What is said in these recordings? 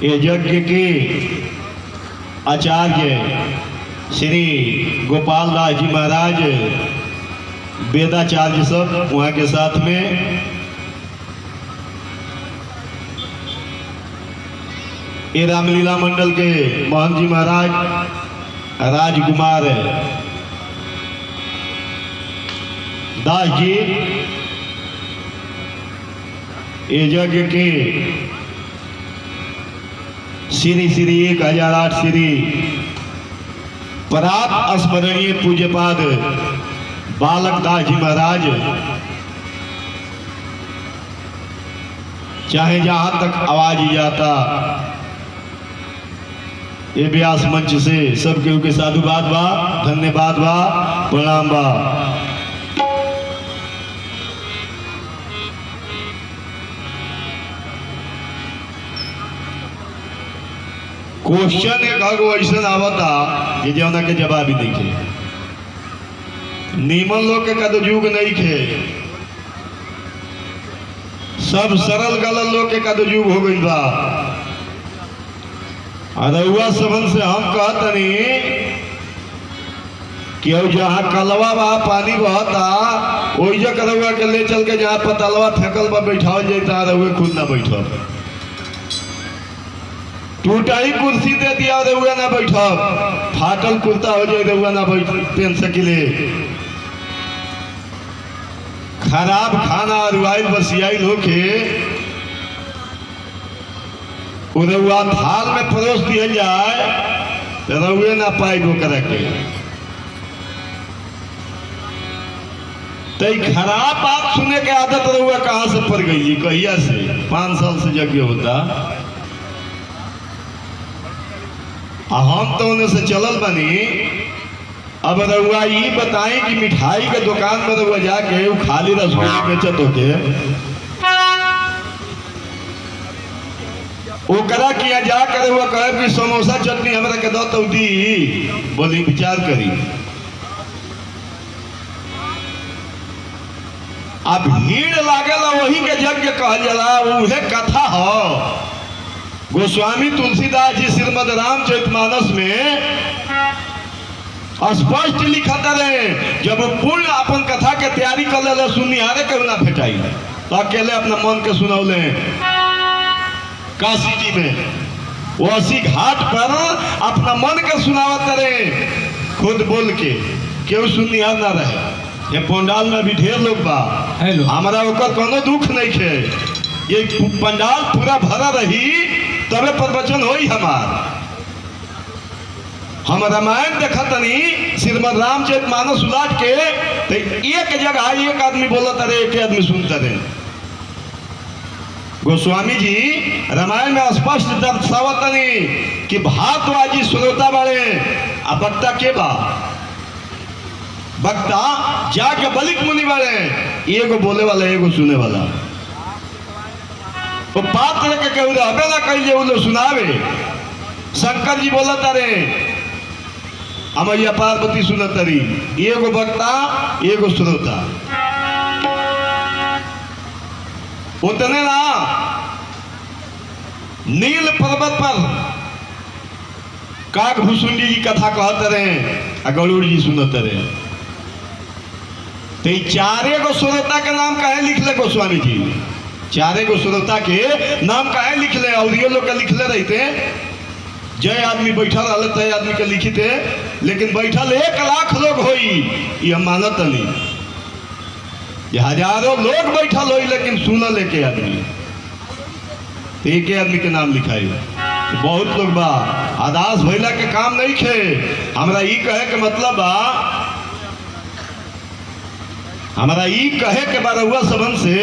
ये यज्ञ के आचार्य श्री गोपाल दास जी महाराज वेदाचार्य सब वहाँ के साथ में ये रामलीला मंडल के मोहन जी महाराज राजकुमार दास जी ये यज्ञ के श्री श्री 1008 श्री परात स्मरणीय पूज्यपाद बालक दास जी महाराज चाहे जहां तक आवाज जाता ये व्यास मंच से सबके के साधुवाद बा, धन्यवाद बा, प्रणाम बा। क्वेश्चन एक ऐसा आवता कि जौना के जवाब ही नहीं खे। नीमन लोग के कद युग नहीं खे, सब सरल गलल लोग के कद युग हो गई बा। अरुआ सबन से हम कहतनी कि जहाँ कलवा बा पानी बहता वही करवा के ले चल के जहाँ पतलवा फेंकल बा बैठाओ जाता रहुए खुद ना बैठो। टूटा ही कुर्सी दे दिया रहुआ ना बैठो, फाटल कुर्ता हो जाए रहुआ ना बैठ पेन सकिले। खराब खाना रुआई बसियाई होके रउआ थाल में परोस दिया जाए तो रउए ना पाई वो करे के। तो खराब बात सुने के आदत रउआ कहाँ से पड़ गई? कहिया से? 5 साल से यज्ञ होता। हम तो उन्हें से चलल बनी। अब रउआ ये बताएं कि मिठाई के दुकान में रउआ जाके वो खाली रसगुल्ला बेचत होके ओकरा किया जाकर वो कहे कि समोसा चटनी हमरा के दो तो दी। बोली विचार करी। अब भीड़ लागेला वही के यज्ञ कहल जाला। उहे कथा हो गोस्वामी तुलसीदास जी श्रीमद रामचरितमानस में स्पष्ट लिखत रहे। जब पूर्ण अपन कथा के तैयारी कर ले सुनिहारे के ना भेटाई तो अकेले अपना मन के सुनौले काशी जी में वो 80 घाट पर अपना मन के सुनावत रहे, खुद बोल के क्यों सुनिहार ना रहे। ये पंडाल में भी ढेर लोग बा, हमारा ओकर कोनो दुख नहीं खे। ये पंडाल पूरा भरा रही तबे प्रवचन होई हमार। हम रामायण देखतनी श्रीमद रामचरितमानस उलाट के तो एक जगह एक आदमी बोलता रहे, एक आदमी सुनता रहे। गोस्वामी जी रामायण में स्पष्ट दर्शावतनी कि भारतवाजी श्रोता बड़े आ वक्ता के बा। वक्ता जाके बलिक मुनि बड़े, एगो बोले वाला एगो सुने वाला। वो पात्र के केहू रहबे ना कहिए वो लोग सुनावे। शंकर जी बोलत रहे, अमैया पार्वती सुनत रही। एगो वक्ता एगो श्रोता। उतने ना नील पर्वत पर काकभूषुंडी जी कथा कहते रहे, गरुड़ जी सुनते रहे। तो चारे गो श्रोता के नाम काहे लिखले गोस्वामी जी? चारे गो श्रोता के नाम काहे लिखले? और ये लोग के लिखले रहते जय आदमी बैठा रहा तय आदमी के लिखते, लेकिन बैठल 1 लाख लोग होई ये हम मानत नहीं। हजारों लोग बैठल हो लेकिन सुनल एक आदमी, एक आदमी के नाम लिखाई। बहुत लोग बा आदास भैला के काम नहीं खे। हमरा ई कहे के मतलब बा, हमरा ई कहे के बा रउआ सबन से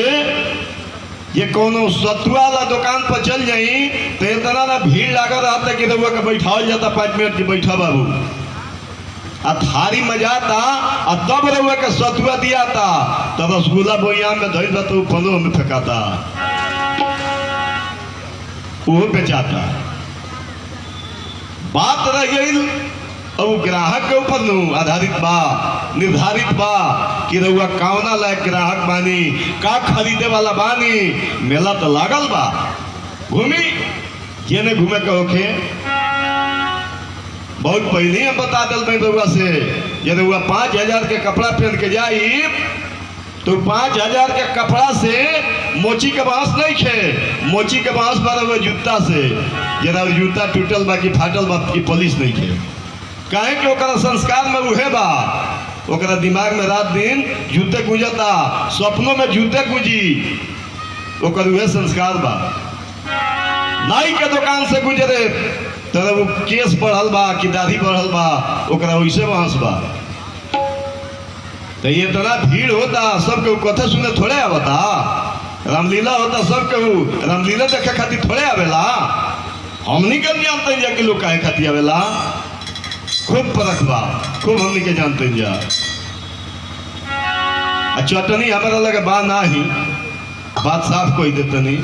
ये कोनो सतुआ वाला दुकान पर चल जाई तो इतना ना भीड़ लागल रहता कि रउआ के बैठावल जाता 5 मिनट की बैठा बाबू आ थारी मजाता आ तब रउआ के सतुआ दियाता तो रसगुल्ला बोइया में धइल बा तो 15 में फेंकाता, वो बेचाता। बात रह गई अब ग्राहक के ऊपर आधारित बा, निर्धारित बा कि रउआ कौना लायक ग्राहक बानी, का खरीदे वाला बानी। मेला तो लागल बा, घूमी जेने घूमे के होखे बहुत पहले हम बता दिल भाई रउआ से ये रउआ 5,000 के कपड़ा पहन के जाई तो 5,000 के कपड़ा से मोची के बांस नहीं खे, मोची के बांस पर वो जूता से जरा जूता टूटल बा कि फाटल बा कि पुलिस नहीं खे। काहे कि ओकरा संस्कार में उहे बा, ओकरा दिमाग में रात दिन जूते गुजता, सपनों में जूते गुजी, ओकर उहे संस्कार बा। नाई के दुकान से गुजरे तो वो केस बढ़ल बा कि दाढ़ी बढ़ल बा, ओकरा वैसे बांस बा। तो ये इतना भीड़ होता, सबके कथा सुने थोड़े आवता, रामलीला होता सबके रामलीला देखे खातिर थोड़े आवेला। हमनी के जानते हैं कि लोग काहे खातिर आवेला, खूब फर्क बा, खूब हमनी के जानते हैं जा। चटनी हमारा लगे बा ना ही बात साफ कोई देते नहीं,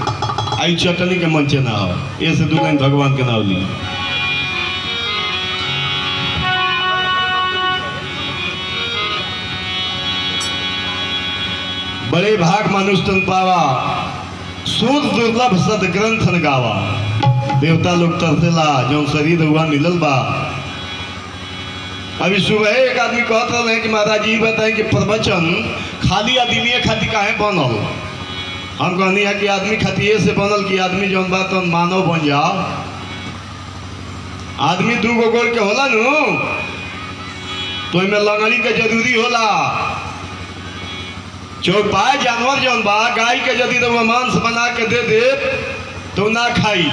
आई चटनी के मंचे ना हो, ये से 2 लाइन भगवान के नाम ली। बड़े भाग मनुष्य तन पावा, सूद दुर्लभ सदग्रंथन गावा। देवता लोग तरसेला जो शरीर हुआ मिलल बा। अभी सुबह एक आदमी कहत रहे कि महाराज जी बताए कि प्रवचन खाली आदमी खातिर काहे बनल। हम कहनी है कि आदमी खातिर से बनल कि आदमी जौन बा तौन मानव बन जाओ। आदमी 2 गो गोड़ के होला नु तो इनमें लंगड़ी के जरूरी होला। चौपाई जानवर जौन बा गाय के यदि तो मांस बना के दे दे तो ना खाई,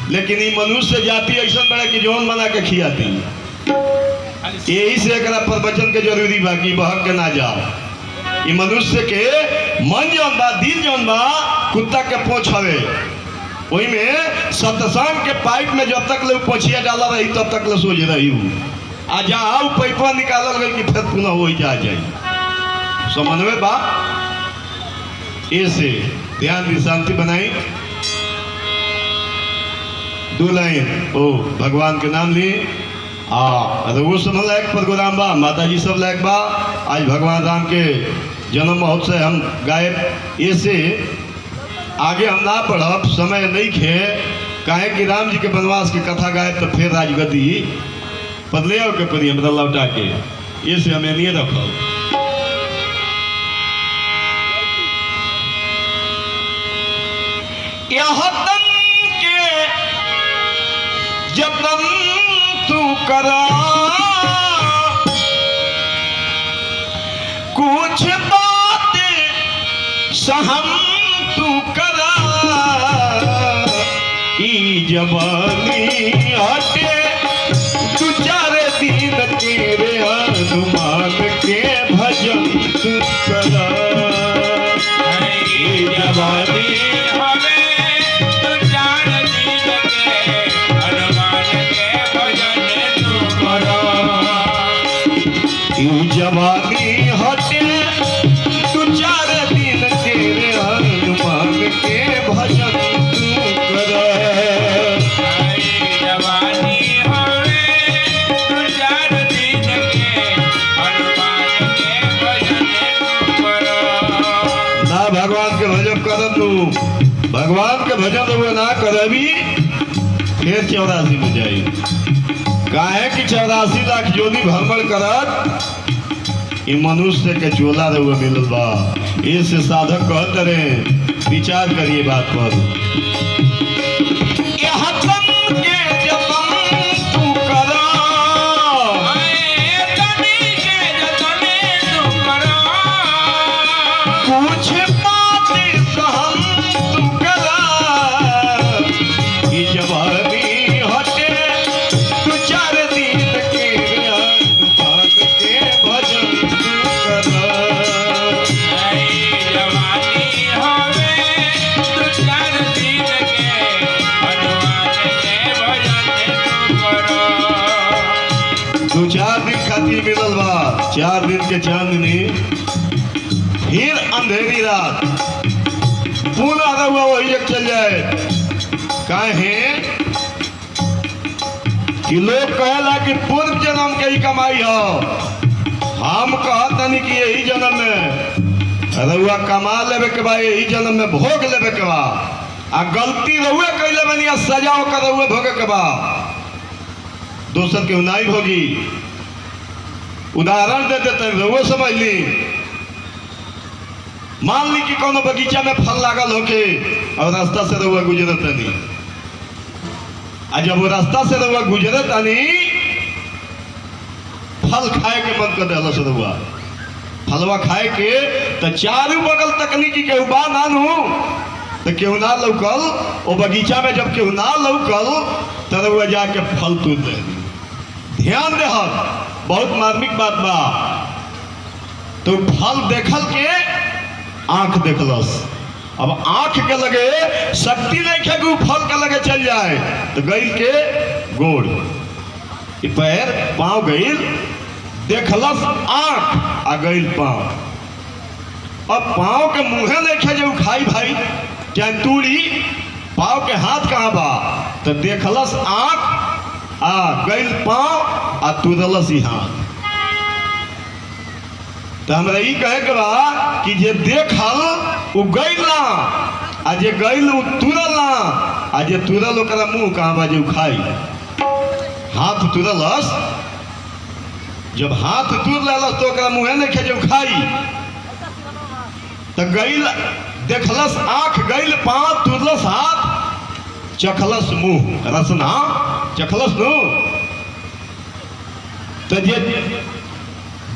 लेकिन ये मनुष्य जाति ऐसा बड़ा कि जौन बना के खियाती। यही से एकरा प्रवचन के जरूरी बा कि बहक के ना जाओ। ये मनुष्य के मन जौन बा, दिल जौन बा कुत्ता के पोछ हवे, वही में सत्संग के पाइप में जब तक ले पोछिया डाला रही तब तक ले सोच रही हूँ। आ जाओ पैपा निकालल गई कि फिर पुनः वही जा जाए। समझ में बा, ऐसे ध्यान दी, शांति बनाई। 2 लाइन ओ भगवान के नाम ली। वो सब लायक प्रोग्राम बा, माता जी सब लायक बा। आज भगवान राम के जन्म महोत्सव हम गायब, ऐसे आगे हम ना बढ़ब, समय नहीं खे। काहे कि राम जी के वनवास की कथा गायब तो फिर राजगद्दी बदले के पड़ी हमरा लौटा के, ऐसे हमें नहीं रखो। यहतन के जतन तू करा, कुछ बात सहम तू करा। ई जवानी हटे 2-4 दिन के रे हनुमान के भजन तू करा। ई जवानी जवानी हटे 2-4 दिन के रे हनुमान के भजन तू कर। जवानी हवे 2-4 दिन के हनुमान के भजन तू कर। ना भगवान के भजन कर, तू भगवान के भजन वो ना करबी फिर 84 में जाई। काहे कि 84 लाख जोनी भ्रमण करत ये मनुष्य के चोला रहुआ मिलल बा। इससे साधक कहते रहे विचार करिए बात पर। मिलल बा 4 दिन के चांदनी, फिर अंधेरी रात, पुनः रहुआ वही एक चल जाए। काहे कि लोग कहला कि पूर्व जन्म के ही कमाई हो। हम कहतनी कि यही जन्म में रहुआ कमा लेवे के बा, यही जन्म में भोग लेवे के बा। आ गलती रहुए कैले बनी आ सजा कर रहुए भोगे के बाद दोसर के नहीं भोगी। उदाहरण दे देते रहुए समझ ली। मान ली कि कोनो बगीचा में फल लागल होके और रास्ता से रहुआ गुजरत नहीं, आ जब वो रास्ता से रहुआ गुजरत नहीं फल खाए के मन कर दिला रहुआ फलवा खाए के तो चारू बगल तकनीकी के उबा ना नू तो केहू ना लौकल वो बगीचा में जब केहू ना लौकल तो रहुआ जाके फल तोड़ दे। ध्यान दे बहुत मार्मिक बात बा। तो फल देखल के आंख देखलस। अब आंख के लगे शक्ति नहीं खे कि फल के लगे चल जाए तो गईल के गोड़ पैर पाँव गईल देखलस आंख आ गईल पाँव। अब पाँव के मुँहे नहीं खे जो खाई भाई क्या तूड़ी पाँव के हाथ कहाँ बा तो देखलस आंख आ गईल पाँव आ तुरलस ही हाथ। तो हमरा ई कहे के बा कि जे देखल उ गईल ना आ जे गईल उ तुरल ना आ जे तुरल ओकरा मुंह कहाँ बा जे खाई। हाथ तुरलस जब हाथ तुर लेलस तो ओकरा मुंहे नहीं खे खाई तो गईल देखलस आंख गईल पाँव तुरलस हाथ चखलस मुंह रसना चखलस नु। तो जे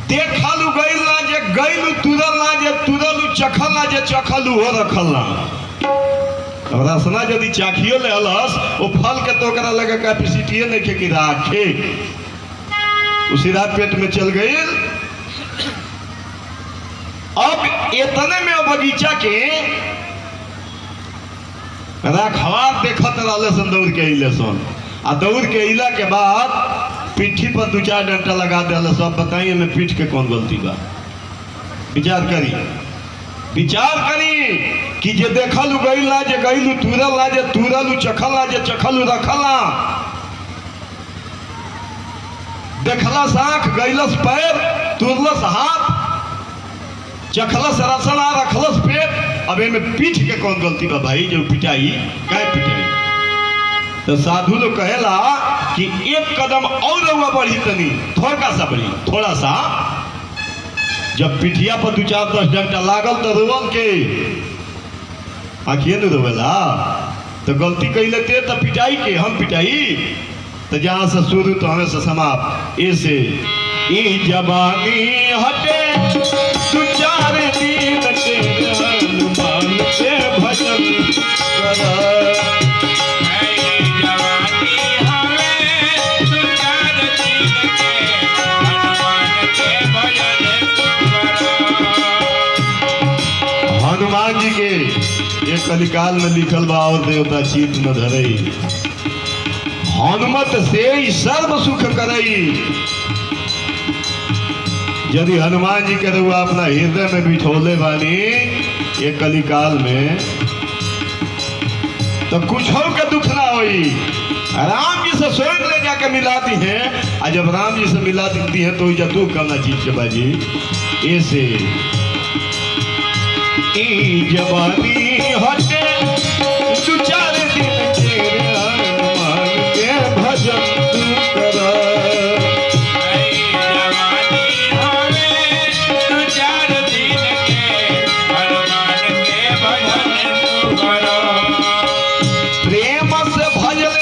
देखल गईल ना जे गईल तुरल ना जे तुरल चखल ना जे चखल हो रखल ना। रसना यदि चाखियो ले अलस वो फल के तो ओकरा लगे कैपेसिटी नहीं खे कि राखे सीधा पेट में चल गई। अब इतने में बगीचा के रखवार देखत रहले सन दौड़ के अइले सन आ दौड़ के अइला के बाद पिट्ठी पर दो चार डंटा लगा दिया। सब बताइए में पीठ के कौन गलती बा। विचार करी कि जे देखल गईल ना जे गईल तुरल ना जे तुरल चखल ना जे चखल रखल ना देखलस आंख गईलस पैर तुरलस हाथ चखलस रसना रखलस पेट। अब एमे पीठ के कौन गलती बा भाई जो पिटाई काय पिटाई। तो साधु लोग कहेला कि एक कदम और रहुआ बढ़ी तनी थोड़ा सा बढ़ी थोड़ा सा। जब पिठिया पर दो चार 10 डंटा लागल तो रोवन के आखिए न रोवेला। तो गलती कैले ते तो पिटाई के हम पिटाई तो जहाँ से शुरू तो हमें से समाप्त ऐसे ई जवानी हटे दो चार दिन तेरे हनुमान के भजन कर। हनुमान जी के एक कलिकाल में लिखल बा और देवता चित न धरई हनुमत से ही सर्व सुख करई। यदि हनुमान जी के रुआ अपना हृदय में बिठोले बानी ये कलिकाल में तो कुछ हो के दुख ना होई। राम जी से स्वयं ले जाके मिलाती है और जब राम जी से मिला देती है तो जब दुख करना चीज के बाजी ऐसे जवानी हटे दो चार दिन तेरे हनुमान के भजन तू कर। जवानी हवे दो चार दिन के हनुमान के भजन तू कर। प्रेम से भजन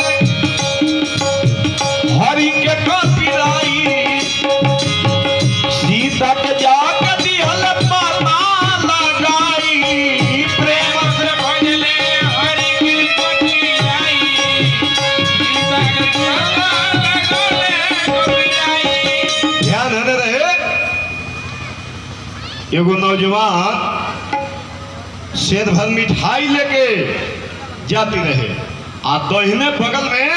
हरि के कपिराई सीता के जाके दिहल पता एगो नौजवान सेध भर मिठाई लेके जाती रहे आ दाहिने बगल में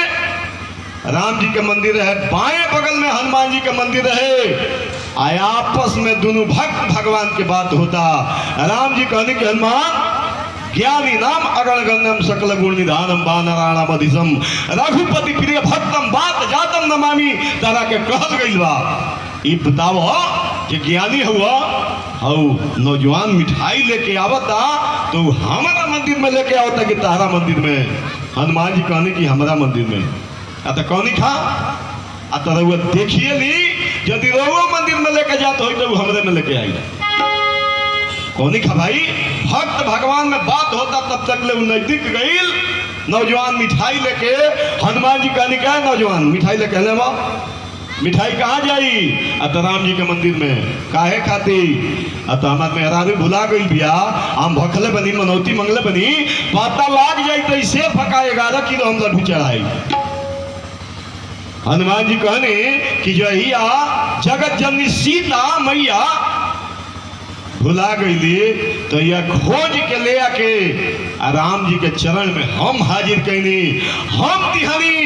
राम जी के मंदिर है बाएं बगल में हनुमान जी के मंदिर है। आया आपस में दोनों भक्त भगवान की बात होता। राम जी कहने के हनुमान ज्ञानी नाम अगणगण्यम सकल गुण निधानम वानराणाम अधिसम रघुपति प्रिय भक्तम बात जातम नमामि तारा के कहल गइल बा। ई बताओ कि ज्ञानी हुआ हऊ नौजवान मिठाई लेके आवता तो हमारा मंदिर में लेके आवता कि तारा मंदिर में। हनुमान जी कहने कि हमारा मंदिर में तो कौनी खा तो रउआ देखिए ली यदि रउआ मंदिर में लेके जाते हो तो हमरे में लेके आई कौनी खा भाई। भक्त भगवान में बात होता तब तक ले नजदीक गई। नौजवान मिठाई लेके हनुमान जी कहने क्या है नौजवान मिठाई लेके ले मिठाई कहाँ जाई तो राम जी के मंदिर में काहे खाती तो हमारे मेहरा भी भुला गई बिया हम भखले बनी मनौती मंगले बनी पता लाग जाई तो इसे फका 11 किलो हम लड्डू चढ़ाई। हनुमान जी कहने कि जहिया जगत जननी सीता मैया भुला गई तो यह खोज के ले आके राम जी के चरण में हम हाजिर कैनी। हम तिहरी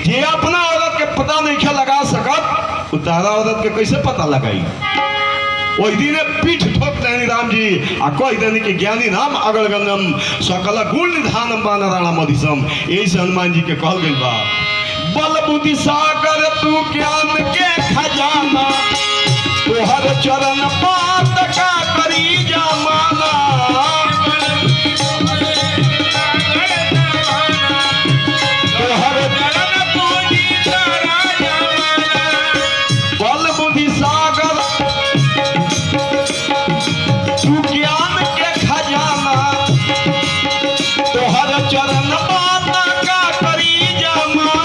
जे अपना औरत के पता नहीं क्या लगा सकत उतारा औरत के कैसे पता लगाई। वही दिन पीठ ठोक देनी राम जी आ कह देनी कि ज्ञानी नाम अगल गंगम सकल गुण निधानम बान राणा मधिसम। यही से हनुमान जी के कहल गई बा बल बुद्धि सागर तू ज्ञान के खजाना तोहर चरण पात का करी जमाना। तोहर चरण पूजी तारा जमाना बल बुद्धि सागर तू ज्ञान के खजाना तोहर चरण पात का करी जमाना।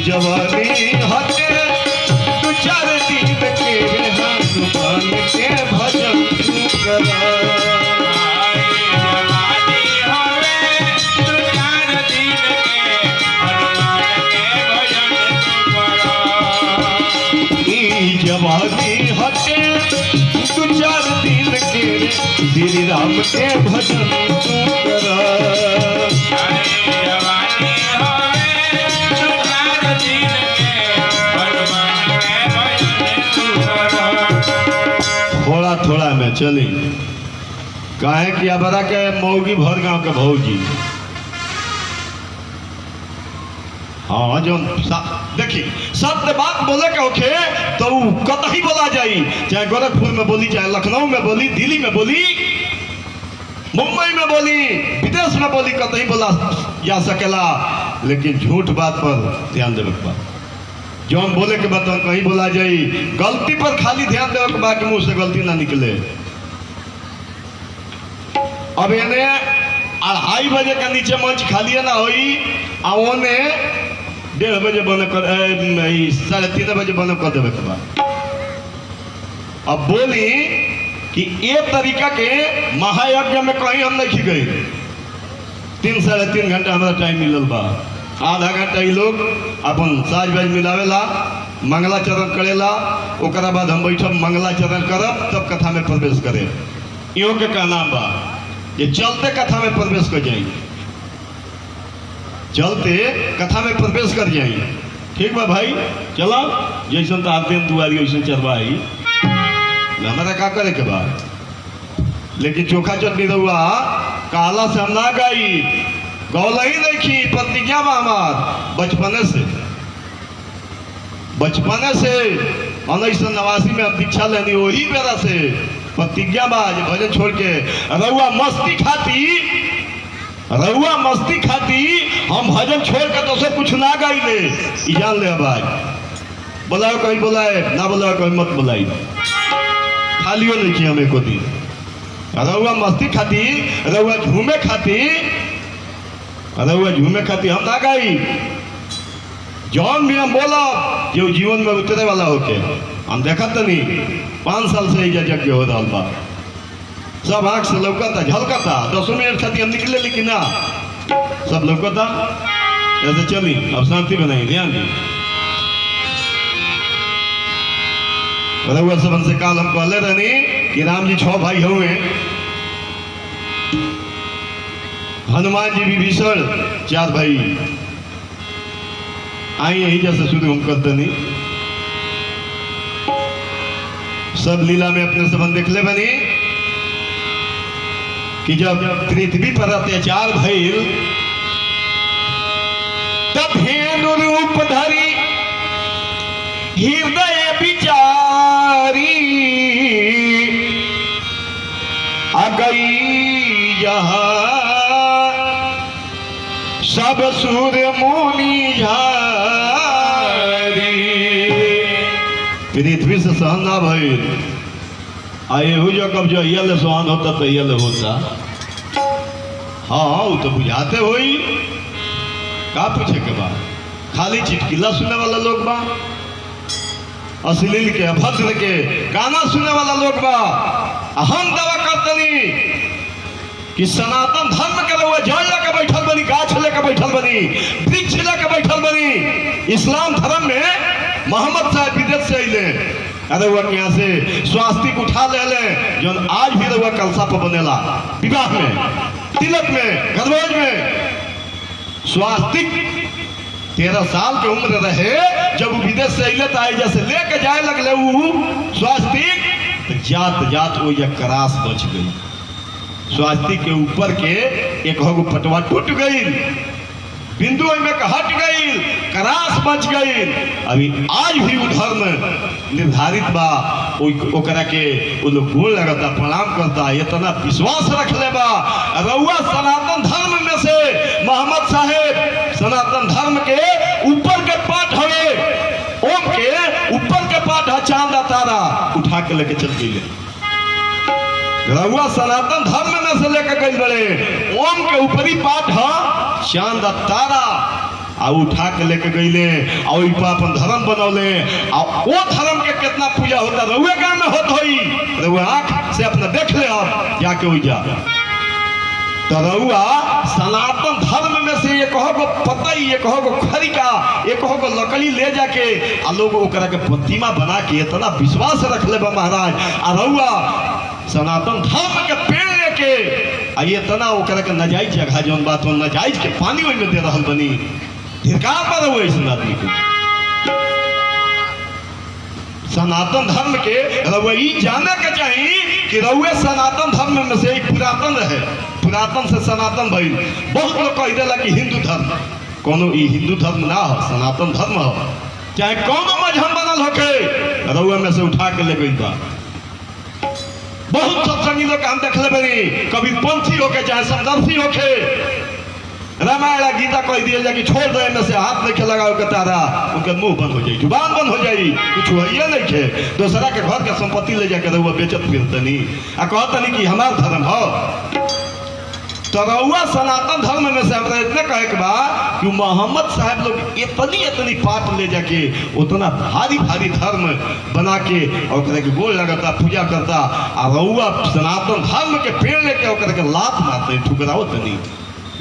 जवानी हटे तू 4 दिन के हनुमान के भजन तू करा। जवानी हवे तू 4 दिन के हनुमान के भजन तू करा। जवानी हटे तू 4 दिन के श्री राम के भजन तू करा। थोड़ा थोड़ा में चली काहे कि अबरा के मौगी भर गांव के भौजी हाँ जो देखी सत्य बात बोले के होखे तो कतही बोला जाई चाहे गोरखपुर में बोली चाहे लखनऊ में बोली दिल्ली में बोली मुंबई में बोली विदेश में बोली कतही बोला जा सकेला लेकिन झूठ बात पर ध्यान देवे के बाद जो हम बोले के बाद कहीं बोला जाई गलती पर खाली ध्यान देवे के बाद मुंह से गलती ना निकले। अब इन्हें 2:30 बजे का नीचे मंच खाली ना होई आओने 1:30 बजे बंद कर 3:30 बजे बंद कर देवे के बाद अब बोली कि ये तरीका के महायज्ञ में कहीं हम नहीं गए 3 साढ़े 3 घंटा हमारा टाइम मिलल बा आधा घंटा ये लोग अपन साज बाज मिलावेला मंगलाचरण करेला ओकरा बाद हम बैठब मंगलाचरण करब तब कथा में प्रवेश करे इहो के का नाम बा ये चलते कथा में प्रवेश कर जाएंगे चलते कथा में प्रवेश कर जाएंगे ठीक बा भाई चलो जैसन तो आते दुआरी वैसे चरवाई हमारा का करे के बाद लेकिन चोखा चटनी रहुआ काला से हम ना गई गौल ही देखी प्रतिज्ञा बा हमार बचपने से 1989 में हम दीक्षा लेनी वही बेरा से प्रतिज्ञा बा भजन छोड़ के रहुआ मस्ती खाती हम भजन छोड़ के तो सब कुछ ना गाई ले जान ले भाई बुलाओ कहीं बुलाए ना बुलाओ कहीं मत बुलाई खालियो नहीं किया हमें को दिन रहुआ मस्ती खाती रहुआ झूमे खाती हम ना गाई जौन भी हम बोला जो जीवन में उतरे वाला होके हम देखा तो नहीं 5 साल से यज्ञ हो रहा बा सब आँख से लौकता झलकता 10 मिनट खाती हम निकले लेकिन ना सब लौकता ऐसे चली अब शांति बनाई ध्यान दी रउआ सबन से काल हम कहले रहनी कि राम जी 6 भाई हुए, हनुमान जी विभीषण 4 भाई। आई यही जैसे शुरू हम करते नहीं, सब लीला में अपने संबंध देख ले बनी कि जब पृथ्वी पर अत्याचार भइल तब धेनु रूप धरी हृदय विचारी आ गई जहाँ सब सूर मुनि झारी। पृथ्वी से सहन ना भइल, आए हो जो कब जो अयल सहन होता तो अयल होता। हाँ वो तो बुझाते होई, का पूछे के बाद खाली चिटकिला सुनने वाला लोग बा, अश्लील के अभद्र के गाना सुनने वाला लोग बा। हम दावा करतनी कि सनातन धर्म के रउआ जड़ लेके बैठल बनी, गाछ लेके बैठल बनी, वृक्ष लेके बैठल बनी। इस्लाम धर्म में मोहम्मद साहब विदेश से अले, अरे वह यहाँ से स्वास्तिक उठा ले जो आज भी रउआ कलसा पर बनेला, विवाह में, तिलक में, गरबोज में स्वास्तिक। 13 साल के उम्र रहे जब वो विदेश से अले तो आई जैसे लेके जाए लगले वो स्वास्तिक, तो जात जात वो यह करास बच गई। स्वास्तिक के ऊपर के एक हो पटवा टूट गई, बिंदु में हट गई, करास बच गई। अभी आज भी वो धर्म निर्धारित बा, ओकरा के वो लोग गोल लगता, प्रणाम करता, इतना विश्वास रख ले बा। रउआ सनातन धर्म में से मोहम्मद साहेब सनातन धर्म के ऊपर के पाठ हवे, ओम के ऊपर के पाठ है चांद तारा, उठा के लेके चल गई। रउआ सनातन धर्म में से लेकर गई बड़े, ओम के ऊपरी पाठ है चांद तारा, आ उठा के लेके गईले और अपन धर्म बनौले। और वो धर्म के कितना पूजा होता रउआ गांव में होत होई, रउआ आंख से अपना देख ले आप जाके हो जा। तो रउआ सनातन धर्म में से एक हो पतई, एक हो खरिका, एक हो लकड़ी ले जाके आ लोग ओकरा के प्रतिमा बना के इतना विश्वास रख ले बा महाराज। आ रउआ सनातन धर्म के पेड़ लेके आ ये तना ओकरा के नाजायज जगह जौन बात हो नाजायज के पानी ओइ में दे रहल बनी, धिक्कार पर हुए इस आदमी को। सनातन धर्म के रउआ ई जाने के चाहिए कि रउए सनातन धर्म में से एक पुरातन रहे, पुरातन से सनातन भइल। बहुत लोग कह देला कि हिंदू धर्म, कोनो ई हिंदू धर्म ना हो, सनातन धर्म हो, चाहे कोनो मजहब बनल होके, रउआ में से उठा के ले गई बा। बहुत सत्संगी लोग हम देख ले बनी, कभी पंथी होके चाहे समदर्शी होके, रामायण गीता कह दिए जाके छोड़ दे में से हाथ नहीं लगाओ के तारा, उनके मुंह बंद हो जाए, जुबान बंद हो जाए, कुछ हुआ नहीं खे। दूसरा के घर के संपत्ति ले जाके रउआ बेचत फिरतनी आ कहतनी कि हमार धर्म हो। तो रउआ सनातन धर्म में से हमरा इतने कहे के बा कि मोहम्मद साहब लोग इतनी पाठ ले जाके उतना भारी भारी धर्म बना के और के गोल लगता, पूजा करता। आ रउआ सनातन धर्म के पेड़ लेके ओकरा के लात मारते, ठुकराओ तनी।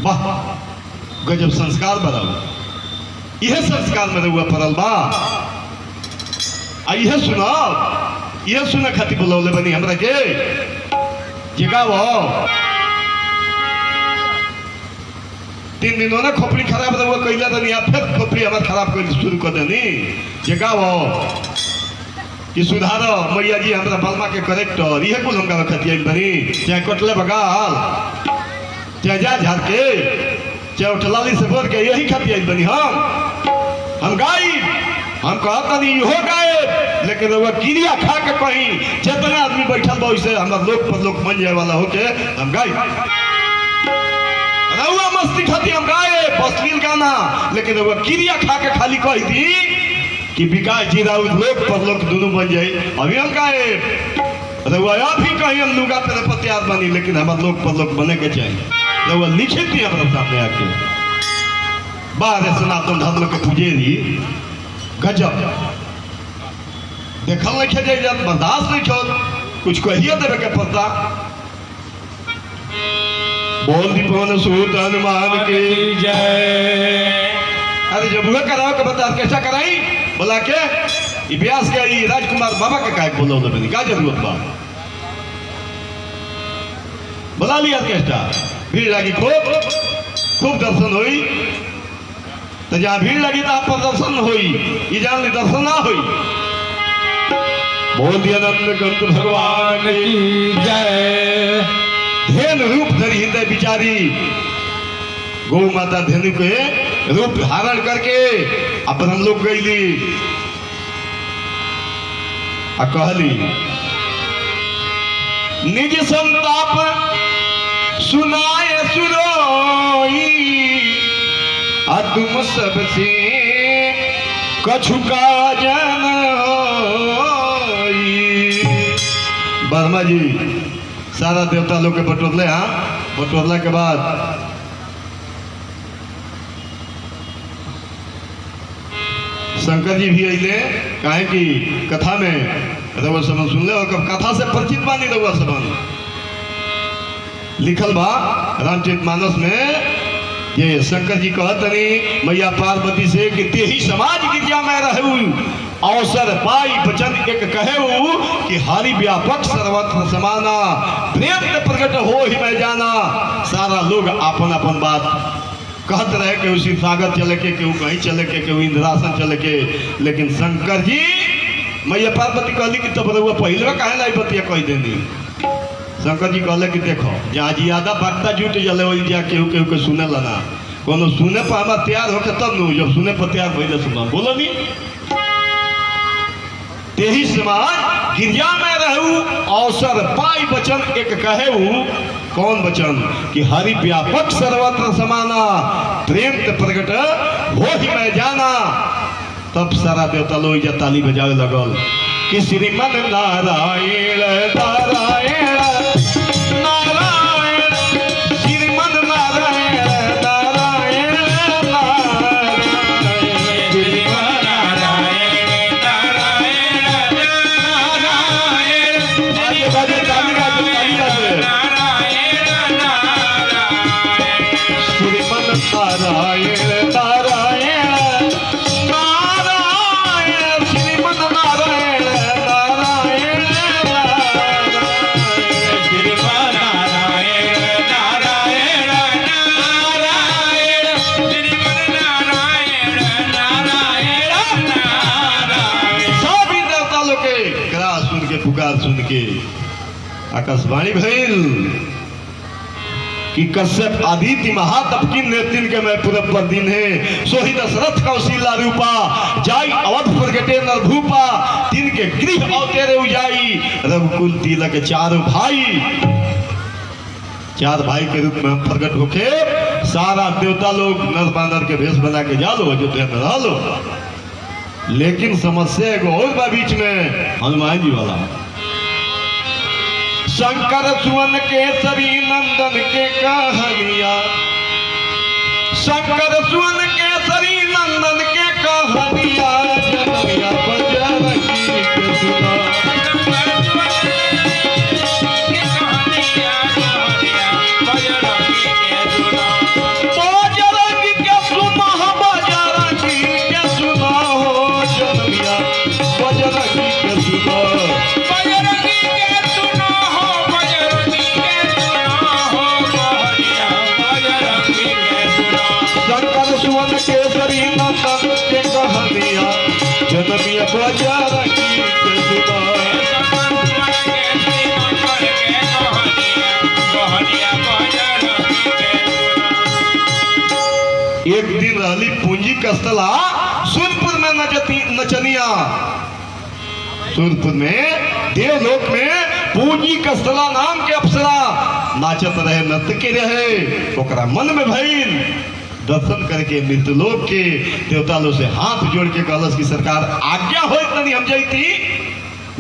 वाह गजब संस्कार बनाओ, यह संस्कार में रउआ पड़ल बा। आ यह सुनाओ, यह सुने खातिर बुलौले बनी हमरा के जगाओ। 3 दिनों ने खोपड़ी खराब रहुआ कैला तनी, फिर खोपड़ी हमार खराब कर शुरू कर देनी। जगाओ कि सुधारो मैया जी हमरा बलमा के करेक्टर, यह कुल हम खतिया बनी, चाहे कटले बगाल, चाहे जा झाड़ के, चाहे उठलाली से बोल के, यही खतिया बनी। हम गाई, हम कहता नहीं हो गए, लेकिन रउआ गिरिया खा के कहीं जितना आदमी बैठल बा वैसे हमारा लोक पर लोक बन जाए वाला होके हम गाई। रउआ मस्ती खाती हम गाए बसलील गाना, लेकिन रउआ गिरिया खा के खाली कह दी कि विकास जी राउत लोक पर लोक दोनों बन जाए, अभी हम गाए। रउआ अभी कहीं हम लुगा पे पतियार बनी, लेकिन हमारे लोक पर लोक बने के चाहिए। रउआ लिखित नहीं हमारे सामने आके बाहर सनातन धर्म के पुजेरी गजब देखल नहीं खे जात, बर्दाश्त नहीं छोड़, कुछ कहिए देवे के पता। बोल दी पवन सूत हनुमान की जय। अरे जब हुआ कराओ के बता कैसा कराई बोला के ई व्यास के ई राजकुमार बाबा के काहे बोलौले बनी का जरूरत बा बुला लिया ऑर्केस्ट्रा भीड़ लगी खूब खूब दर्शन हुई तो जहाँ भीड़ लगी तो आप दर्शन हुई ये जान दर्शन ना हुई बोल दिया नंद कंत भगवान की जय। धेनु रूप धरी हृदय बिचारी गौ माता धेनु के रूप धारण करके अपन हम लोग गईली आ कहली निज संताप सुनाए सुरोई आ तुम सबसे कछु काजन होई। वर्मा जी सारा देवता लोग के बटोरले हाँ बटोरला के बाद शंकर जी भी अइले काहे कि कथा में रउआ सबन सुनले हो कब कथा से परिचित बानी रउआ सबन लिखल बा रामचरितमानस में ये शंकर जी कहतनी मैया पार्वती से कि तेही समाज गिरजा में रहू अवसर पाई बचन एक कहू कि हरि व्यापक सर्वत्र समाना प्रेम के प्रकट हो ही मैं जाना। सारा लोग अपन अपन बात कहत रहे कि उसी सागर चले के केहू कहीं चले के केहू इंद्रासन चले के लेकिन शंकर जी मैया पार्वती कहली कि तब रउआ पहले काहे लाई बतिया कह देनी। शंकर जी कहले कि देखो जहाँ ज्यादा वक्ता जुट जले वही जा केहू केहू के सुने लना कोनो सुने पर हमारा तैयार होके तब न जब सुने पर तैयार पहले सुना बोलो नहीं तेही समाज गिरजा में रहू अवसर पाई बचन एक कहू कौन बचन कि हरि व्यापक सर्वत्र समाना प्रेम ते प्रकट हो ही मैं जाना। तब सारा देवता लोग जा ताली बजावे लगल कि श्रीमन नारायण नारायण नारायण श्रीमन नारायण नारायण नारायण श्रीमन नारायण नारायण नारायण आगे बाजे ताली बाजे नारायण नारायण श्रीमन नारायण नारायण नारायण श्रीमन नारायण नारायण श्रीमन नारायण नारायण नारायण श्रीमन नारायण नारायण नारायण। सभी देवता लोग के ग्रास सुन के पुकार सुन के आकाशवाणी भइल कि कश्यप आदित्य महातप किन नेतिन के मैं पूरब पर दिन है सोहि दशरथ कौशिला रूपा जाई अवधपुर के नरभूपा तीन के गृह अवतेरे उजाई रघुकुल तिलक चारों चार भाई के रूप में हम प्रकट होके सारा देवता लोग नर बानर के भेष बना के जा लो अयोध्या में रह लो। लेकिन समस्या एगो और बा बीच में हनुमान जी वाला शंकर सुवन केसरी नंदन के कहानिया शंकर सुवन केसरी नंदन के कहानिया जनमिया बजरंगी के सुना बजरंगी के सुना बजरंगी के सुना हो जनमिया बजरंगी के सुना शंकर सुवन केसरी नंदन के कहानिया जनमिया बजरंगी के सुना। एक दिन रहली पूंजी कस्तला सूरपुर में नचनिया सूरपुर में देवलोक में पूंजी कस्तला नाम के अप्सरा नाचत रहे नर्तकी रहे ओकरा मन में भइल दर्शन करके मृतलोक के देवता लोग से हाथ जोड़ के कहलस की सरकार आज्ञा हो तनी हम जैती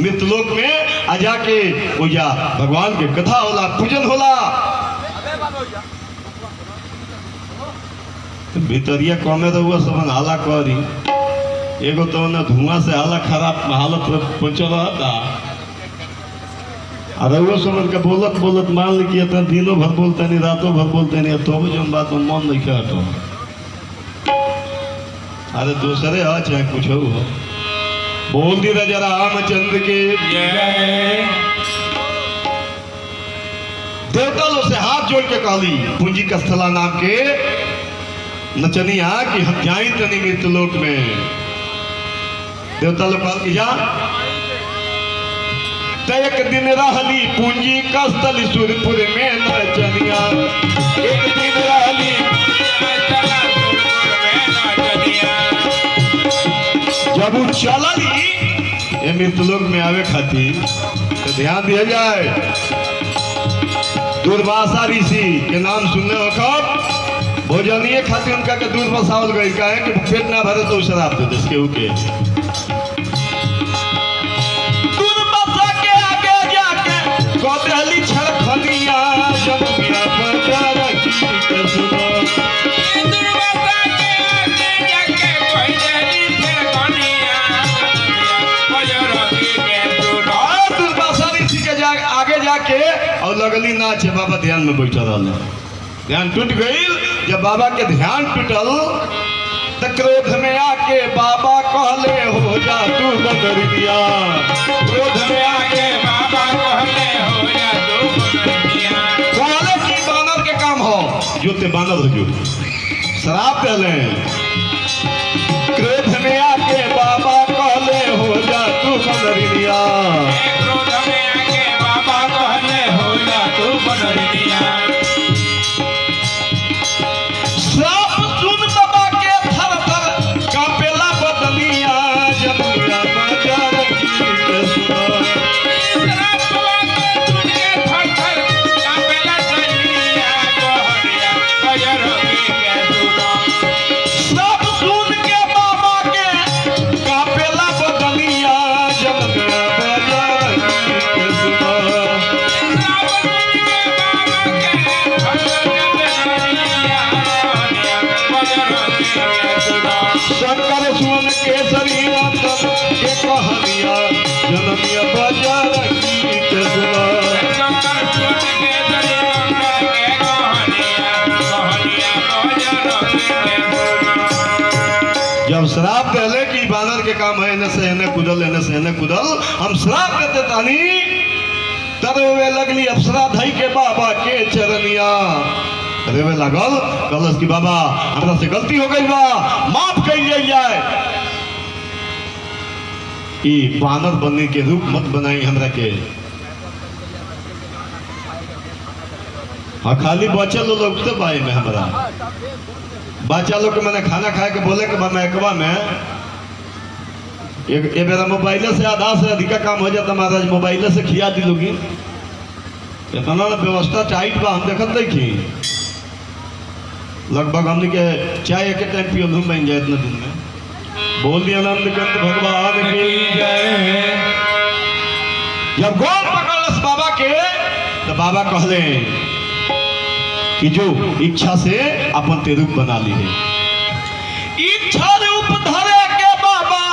मृतलोक में आ जाके ओजा भगवान के कथा होला पूजन होला भितरिया कमे रहुआ सब हाला करी एगो तो न धुआं से हाला खराब हालत पहुंचल रहता और रहुआ समझ के बोलत बोलत मान ली कि इतना दिनों भर बोलते नहीं रातों भर बोलते नहीं तो जौन बात में मन नहीं हटो अरे दूसरे हो चाहे कुछ हो बोल दी राजा रामचंद्र के। जय। देवता लोग से हाथ जोड़ के कहली पूंजी कस्थला नाम के नचनिया कि हम जाई तनी मृत्युलोक में। देवता लोग कहल कि जा। एक दिन रहली पूंजी कस्थल सुरपुर में नचनिया। एक दिन रहली जब वो चलली ये मृत्युलोक में आवे खातिर तो ध्यान दिया जाए। दुर्वासा ऋषि के नाम सुनने हो कब भोजनीय खातिर उनका के दूध बसावल गई कहे कि पेट ना भरे तो शराब दे दे केहू के। दुर्वासा के आगे जाके कोतहली छड़खनिया जमिया पर रखी के सुनो। दुर्वासा के आगे जाके कोतहली छड़खनिया जमिया पर रखी के सुनो। दुर्वासा ऋषि के आगे जाके और लगली नाचे बाबा ध्यान में बैठा रहा। ध्यान टूट गई। जब बाबा के ध्यान टूटल तो क्रोध में आके बाबा कहले हो जा तू बदल दिया। क्रोध में आके बाबा कहले हो जा तू बदल दिया। कहले कि बानर के काम हो जो ते बानर हो जो शराब पहले। क्रोध में आके बाबा कहले हो जा तू बदल दिया। क्रोध में आके बाबा कहले हो जा तू बदल दिया। सब सुन बाबा के थर थर कापेला बदनिया जमिया बाजार की के सुनो। सब सुन के बाबा के कापेला बदनिया जमिया बाजार की के सुनो। शंकर सुन केसरी नंदन के कहानिया जनमिया बाजार की के सुनो। जब श्राप पहले की बानर के काम है इन्हें से इन्हें कुदल इन्हें से इन्हें कुदल हम श्राप देते तानी तब वे लगली अप्सरा धई के बाबा के चरनिया। रेवे लागल कलश की बाबा हमरा से गलती हो गई बा माफ कर जाए। ई बानर बनने के रूप मत बनाई हमरा के। हाँ खाली बच्चा लोग तो बाई में हमरा बच्चा लोग के मैंने खाना खाए के बोले के महकवा में एक मेरा मोबाइल से आधा से अधिक काम हो जाता महाराज मोबाइल से खिया दिलोगी इतना ना व्यवस्था टाइट बा। हम देखत देखी लगभग हमने के चाय एक टाइम पियो लूम बन जाए इतना दिन में। बोल दिया आनंद कंत भगवान की जय। जब गोल पकड़स बाबा के तो बाबा कहले कि जो इच्छा से अपन ते रूप बना ली है। इच्छा रूप धरे के बाबा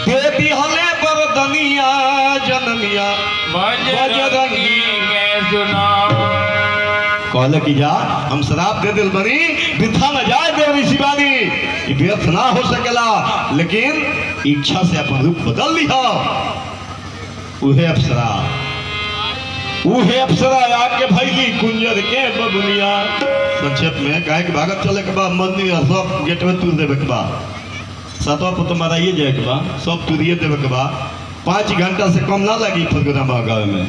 दे दिहले बरदनिया जनमिया बजरंगी के सुनो। कहले कि जा हम शराब दे दिल बनी वृथा न जाए देवी शिवानी व्यर्थ ना हो सकेला लेकिन इच्छा से अपन रूप बदल लिहा। उहे अप्सरा आके भैली कुंजर के बबुनिया। संक्षेप में गाय के भागत चले के बाद मंदिर सब गेट में तुर देवे के बाद सातवा पुत माराइए जाए के बाद सब तुरिए देवे के बाद 5 घंटा से कम ना लगी प्रोग्राम गाँव में।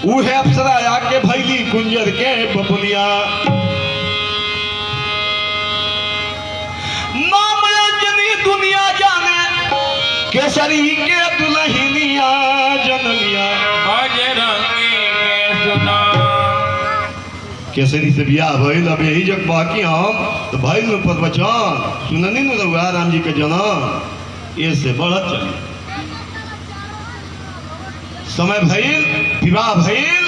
उहे अप्सरा आके भैली कुंजर के बबुनिया। नाम अंजनी दुनिया जाने केसरी के दुल्हनिया जननिया बजरंगी के सुनो। केसरी से बियाह भइल अब यही जग बाकी हम तो भइल में प्रवचन सुननी न रहुआ राम जी के जन्म ये से बढ़त चली। समय भइल विवाह भइल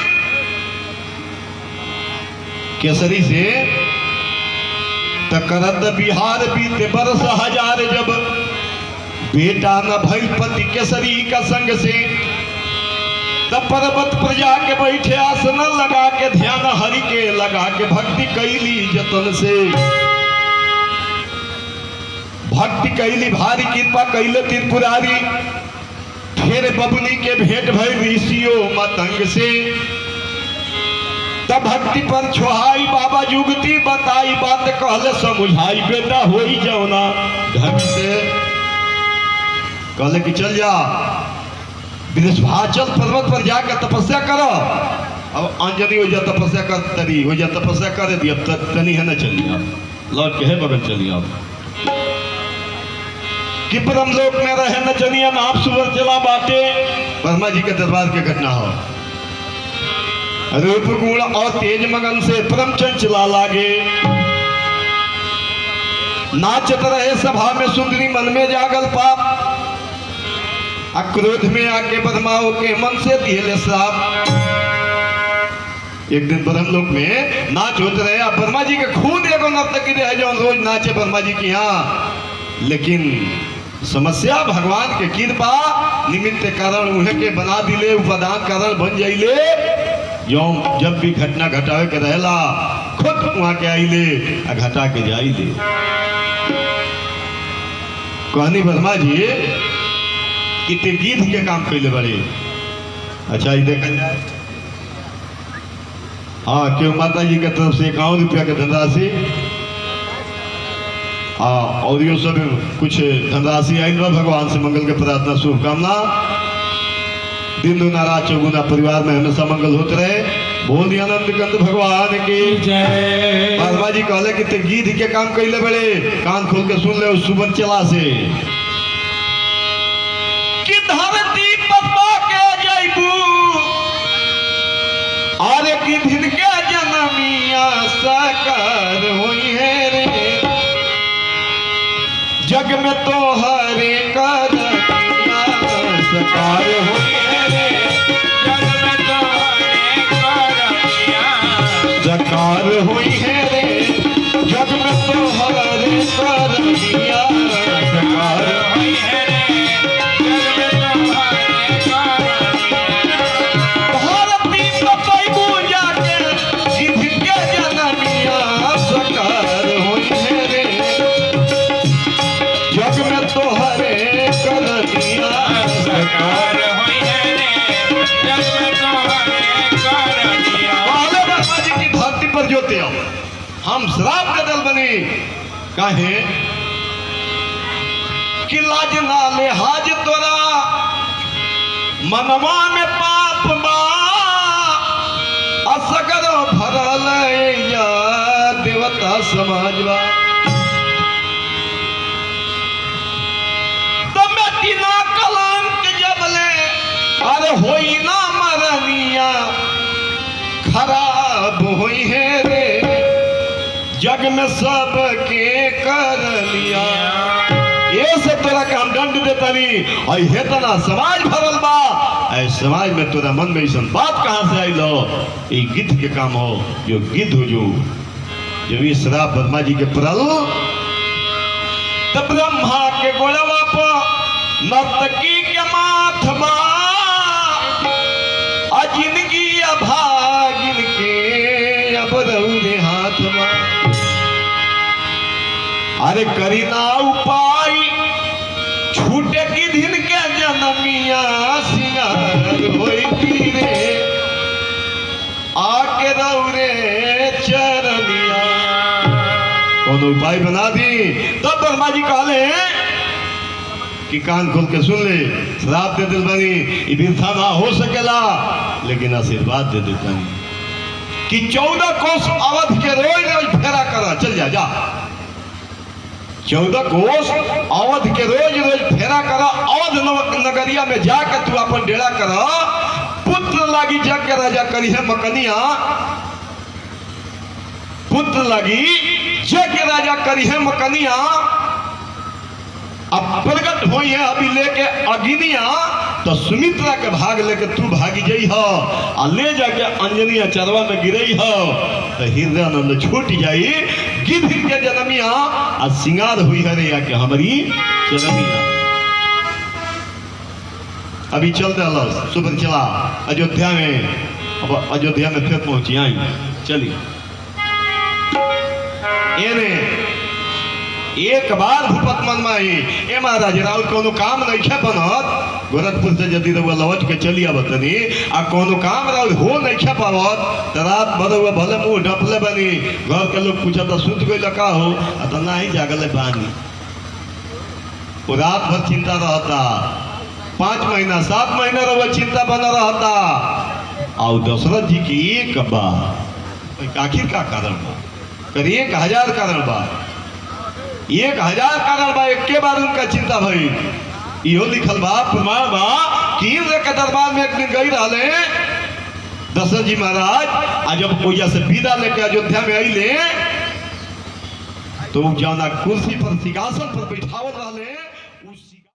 केसरी से तकरद बिहार बीते बरस हजार जब बेटा न भइल पति केसरी का संग से तब पर्वत पर जाके बैठे आसन लगा के ध्यान हरि के लगा के भक्ति कैली जतन से भक्ति कैली भारी कृपा कैले त्रिपुरारी फिर बबुनी के भेंट भय ऋषियों मतंग से तब भक्ति पर छोहाई बाबा जुगती बताई बात कहले समझाई बेटा होई जौना ढंग से कहले कि चल जा विंध्याचल पर्वत पर जाकर तपस्या करो। अब अंजलि हो जा तपस्या कर तरी हो जा तपस्या कर दिया तनी है ना चलिए आप लौट के है बगल चलिए आप कि परम लोक में रहे न चलिए नाम सुवर चला बाटे वर्मा जी के दरबार की घटना हो। रूप गुण और तेज मगन से परम चंचला लागे नाचत रहे सभा में सुंदरी मन में जागल पाप अक्रोध में आके बदमाओं के मन से दिए श्राप। एक दिन ब्रह्म लोक में नाच होते रहे अब वर्मा जी के खुद एगो नर्तकी रहे जो रोज नाचे वर्मा जी की यहाँ लेकिन समस्या भगवान के कृपा निमित्त कारण उन्हें के बना दिले उपादान कारण बन जाइले जो जब भी घटना घटावे के रहेला खुद वहां के आइले आ घटा के जाइले। कहनी वर्मा जी कितने गीत के काम कैले बड़े अच्छा ये देखा जाए। हाँ क्यों माता जी के तरफ से 51 रुपया के धनराशि और यो सब कुछ धनराशि आई भगवान से मंगल के प्रार्थना शुभकामना दिन दुना रात चौगुना परिवार में हमेशा मंगल होते रहे। बोल दिया आनंद कंद भगवान की जय। बाबा जी कहले कि ते गीत के काम कैले बड़े कान खोल के सुन ले सुबह चला से कि धरती पप्पा के जयबू अरे कि दिन के जनमिया साकार हुई है रे जग में तो हरे करनिया साकार हुई है रे जग में तो हरे करनिया साकार हुई है रे जग में तो हरे करनिया साकार हुई है रे जग में तो हरे करनिया धरती पपई पूजा के जिन के जनमिया साकार हुई है रे जग में तो हरे करनिया साकार हुई है रे जग में तो हरे करनिया। पहले वर्मा जी की धरती पर जोते हो हम श्राप के दल बने काहे कि लाज ना लिहाज तोरा मनवा में पाप बा असगर भरल या देवता समाजवा ना कलंक जबले अरे होई ना मरनिया खराब हुई है रे जग में सब के कर लिया ये से तोरा के हम दंड देता नहीं और हे तना समाज भरल बा ऐ समाज में तोरा मन में ऐसा बात कहाँ से आई लो ये गिद्ध के काम हो जो गिद्ध हो जो ये श्राप वर्मा जी के परल तब ब्रह्मा के गोलवा पर नर्तकी के माथमा अजिनगी अभागिन के अब रौरे हाथमा अरे करी ना उपाय छूटे की दिन के जनमिया सिंगार होई पीरे आके रौरे चरनिया कौन उपाय बना दी तब वर्मा जी कहले कि कान खोल के सुन ले श्राप दे दिल बनी ये वृथा ना हो सकेला लेकिन आशीर्वाद दे देता कि 14 कोस अवध के रोज रोज फेरा करा चल जा 14 कोस अवध के रोज रोज फेरा करा अवध नगरिया में जाकर तू अपन डेरा करा पुत्र लागी जग के राजा करी है मकनिया पुत्र लागी जग के राजा करी है मकनिया अब प्रगट हुई है अभी लेके अगिनिया तो सुमित्रा के भाग लेके तू भागी जाइ हो आ ले जाके अंजनिया चरवा में गिरई हो तो हृदयानंद छूट जाई गिद्ध के जनमिया आ सिंगार हुई है रे के हमारी जनमिया। अभी चलते हल सुबह चला अयोध्या में अब अयोध्या में फिर पहुंची आई चली एक बार भूपत मन माई ए महाराज राउर कोनो काम नहीं खे बनत गोरखपुर से यदि रउआ लौट के चली आवतनी आ कोनो काम राउर हो नहीं खे पावत तो रात भर रउआ भले मुंह ढपले बनी घर के लोग पूछा सुत गई लका हो तो नहीं जागले बानी वो रात भर चिंता रहता 5 महीना 7 महीना रउआ चिंता बना रहता और दशरथ जी की एक बात आखिर का कारण बा करी 1000 कारण बा 1000 कारण बा एक के बार उनका चिंता भई इहो लिखल बा प्रमाण बा कि इंद्र के दरबार में एक दिन गई रहले दशरथ जी महाराज आज जब कोई से विदा लेके अयोध्या में अइले तो जाना कुर्सी पर सिंहासन पर बैठावल रहले उस